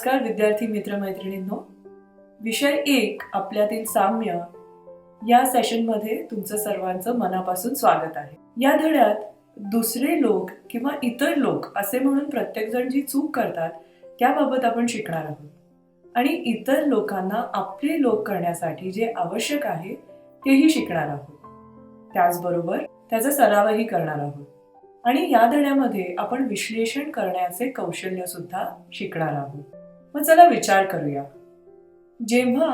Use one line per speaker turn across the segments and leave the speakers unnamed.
नमस्कार विद्यार्थी मित्रमैत्रिणींनो, विषय 1 आपल्यातील साम्य या सेशनमध्ये तुमचं सर्वांचं मनापासून स्वागत आहे. या धड्यात दुसरे लोक किंवा इतर लोक असे म्हणून प्रत्येकजण जी चूक करतात त्याबाबत आपण शिकणार आहोत आणि इतर लोकांना आपले लोक करण्यासाठी जे आवश्यक आहे तेही शिकणार आहोत. त्याचबरोबर त्याचा सरावही करणार आहोत आणि या धड्यामध्ये आपण विश्लेषण करण्याचे कौशल्य सुद्धा शिकणार आहोत. मग चला विचार करूया. जेव्हा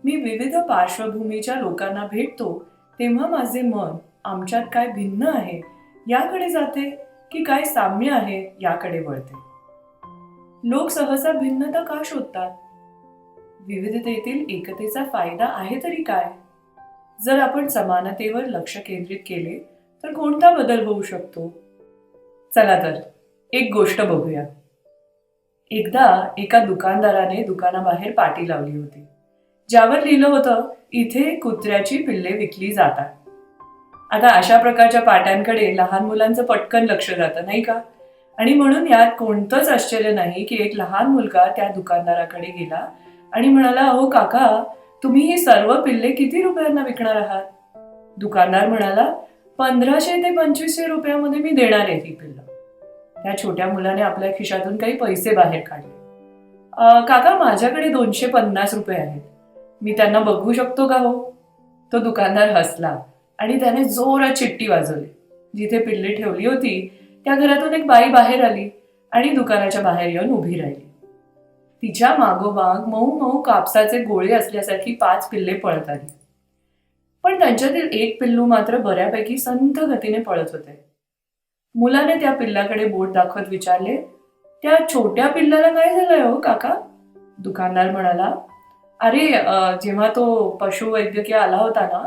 मी विविध पार्श्वभूमीच्या लोकांना भेटतो तेव्हा माझे मन आमच्यात काय भिन्न आहे याकडे जाते की काय साम्य आहे याकडे वळते. लोक सहसा भिन्नता का शोधतात? विविधतेतील एकतेचा फायदा आहे तरी काय? जर आपण समानतेवर लक्ष केंद्रित केले तर कोणता बदल होऊ शकतो? चला तर एक गोष्ट बघूया. एकदा एका दुकानदाराने दुकानाबाहेर पाटी लावली होती ज्यावर लिहिलं होतं, इथे कुत्र्याची पिल्ले विकली जातात. आता अशा प्रकारच्या पाट्यांकडे लहान मुलांचं पटकन लक्ष जातं नाही का? आणि म्हणून यात कोणतंच आश्चर्य नाही की एक लहान मुलगा त्या दुकानदाराकडे गेला आणि म्हणाला, अहो काका, तुम्ही ही सर्व पिल्ले किती रुपयांना विकणार आहात? दुकानदार म्हणाला, 1500 ते 2500 रुपयामध्ये मी देणार आहे ही पिल्लं. त्या छोट्या मुलाने आपल्या खिशातून काही पैसे बाहेर काढले. काका, माझ्याकडे 250 रुपये आहेत, मी त्यांना बघू शकतो का हो? तो दुकानदार हसला आणि त्याने जोरात चिठ्ठी वाजवली. जिथे पिल्ले ठेवली होती त्या घरातून एक बाई बाहेर आली आणि दुकानाच्या बाहेर येऊन उभी राहिली. तिच्या मागोमाग मऊ मऊ कापसाचे गोळे असल्यासारखी 5 पिल्ले पळत आली. पण त्यांच्यातील एक पिल्लू मात्र बऱ्यापैकी संथ गतीने पळत होते. मुलाने त्या पिल्लाकडे बोट दाखवत विचारले, त्या छोट्या पिल्लाला काय झालंय हो काका? दुकानदार म्हणाला, अरे जेव्हा तो पशुवैद्यकीय आला होता ना,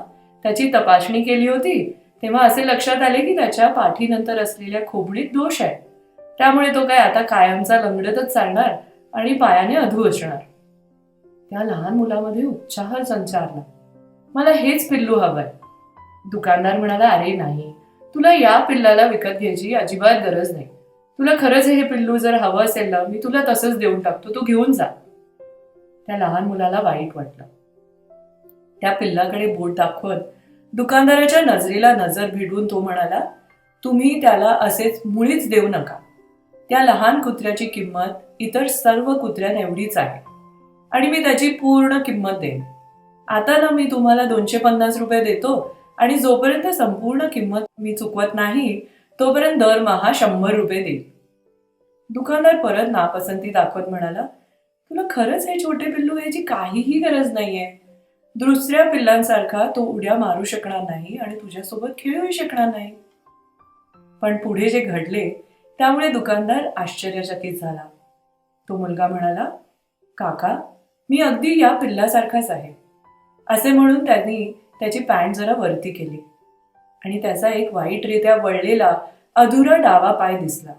त्याची तपासणी केली होती तेव्हा असे लक्षात आले की त्याच्या पाठीनंतर असलेल्या खोबडीत दोष आहे. त्यामुळे तो काय आता कायमचा लंगडतच चालणार आणि पायाने अधू असणार. त्या लहान मुलामध्ये उत्साह संचारला, मला हेच पिल्लू हवंय. दुकानदार म्हणाला, अरे नाही, तुला या पिल्लाला विकत घ्यायची अजिबात गरज नाही. तुला खरंच हे पिल्लू जर हवं असेल ना, मी तुला तसंच देऊन टाकतो, तू घेऊन जा. त्या लहान मुलाला वाईट वाटलं. त्या पिल्लाकडे बोट दाखवत दुकानदाराच्या नजरेला नजर भिडवून तो म्हणाला, तुम्ही त्याला असेच मुळीच देऊ नका. त्या लहान कुत्र्याची किंमत इतर सर्व कुत्र्यांएवढीच आहे आणि मी त्याची पूर्ण किंमत देईन. आता ना मी तुम्हाला 250 रुपये देतो आणि जोपर्यंत संपूर्ण किंमत मी चुकवत नाही तोपर्यंत दरमहा 100 रुपये देईल. दुकानदार परत नापसंती दाखवत म्हणाला, तुला खरंच हे छोटे पिल्लू याची काहीही गरज नाहीये. दुसऱ्या पिल्लांसारखा तो उड्या मारू शकणार नाही आणि तुझ्यासोबत खेळूही शकणार नाही. पण पुढे जे घडले त्यामुळे दुकानदार आश्चर्यचकित झाला. तो मुलगा म्हणाला, काका, मी अगदी या पिल्लासारखाच आहे. असे म्हणून त्यांनी त्याची पॅन्ट जरा वरती केली आणि त्याचा एक वाईटरित्या वळलेला अधुरा डावा पाय दिसला,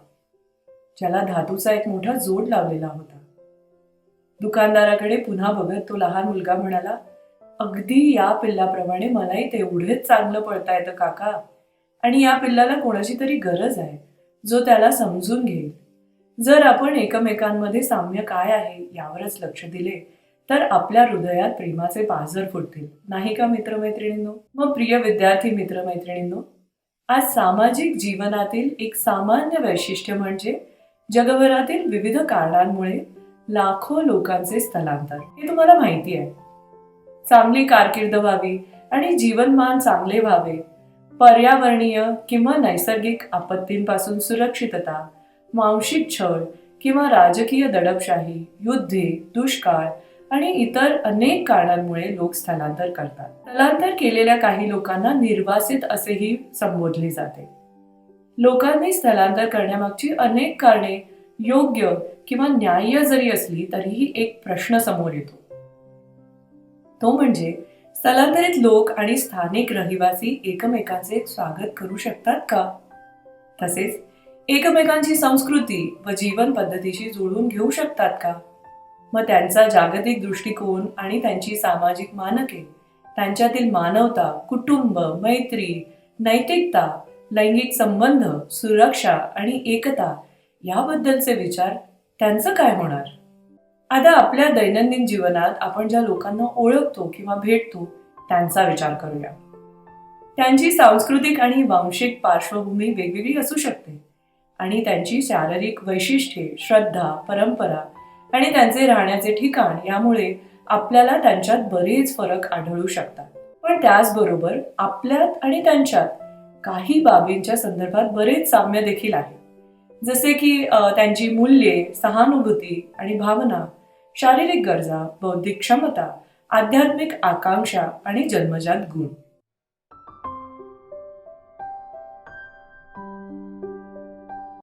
ज्याला धातूचा एक मोठा जोड लावलेला होता. दुकानदाराकडे पुन्हा बघत तो लहान मुलगा म्हणाला, अगदी या पिल्लाप्रमाणे मलाही तेवढेच चांगलं पळता येतं काका, आणि या पिल्लाला कोणाची तरी गरज आहे जो त्याला समजून घेईल. जर आपण एकमेकांमध्ये साम्य काय आहे यावरच लक्ष दिले तर आपल्या हृदयात प्रेमाचे पाझर फुटतील, नाही का मित्रमैत्रिणींनो? मग प्रिय विद्यार्थी मित्रमैत्रिणींनो, आज सामाजिक जीवनातील एक सामान्य वैशिष्ट्य म्हणजे जगभरातील विविध कारणांमुळे लाखो लोकांचे स्थलांतर. हे तुम्हाला माहिती आहे. चांगली कारकीर्द व्हावी आणि जीवनमान चांगले व्हावे, पर्यावरणीय किंवा नैसर्गिक आपत्तींपासून सुरक्षितता, मांशिक छळ किंवा राजकीय दडपशाही, युद्धे, दुष्काळ आणि इतर अनेक कारणांमुळे लोक स्थलांतर करतात. स्थलांतर केलेल्या काही लोकांना निर्वासित असेही संबोधले जाते. लोकांनी स्थलांतर करण्यामागची अनेक कारणे योग्य किंवा न्याय्य जरी असली तरीही एक प्रश्न समोर येतो. तो म्हणजे स्थलांतरित लोक आणि स्थानिक रहिवासी एकमेकांचे स्वागत करू शकतात का? तसेच एकमेकांची संस्कृती व जीवन पद्धतीशी जुळवून घेऊ शकतात का? मग त्यांचा जागतिक दृष्टिकोन आणि त्यांची सामाजिक मानके, त्यांच्यातील मानवता, कुटुंब, मैत्री, नैतिकता, लैंगिक संबंध, सुरक्षा आणि एकता याबद्दलचे विचार त्यांचं काय होणार? आता आपल्या दैनंदिन जीवनात आपण ज्या लोकांना ओळखतो किंवा भेटतो त्यांचा विचार करूया. त्यांची सांस्कृतिक आणि वांशिक पार्श्वभूमी वेगवेगळी असू शकते आणि त्यांची शारीरिक वैशिष्ट्ये, श्रद्धा, परंपरा आणि त्यांचे राहण्याचे ठिकाण यामुळे आपल्याला त्यांच्यात बरेच फरक आढळू शकतात. पण त्याचबरोबर आपल्यात आणि त्यांच्यात काही बाबींच्या संदर्भात बरेच साम्य देखील आहे. जसे की त्यांची मूल्ये, सहानुभूती आणि भावना, शारीरिक गरजा, बौद्धिक क्षमता, आध्यात्मिक आकांक्षा आणि जन्मजात गुण.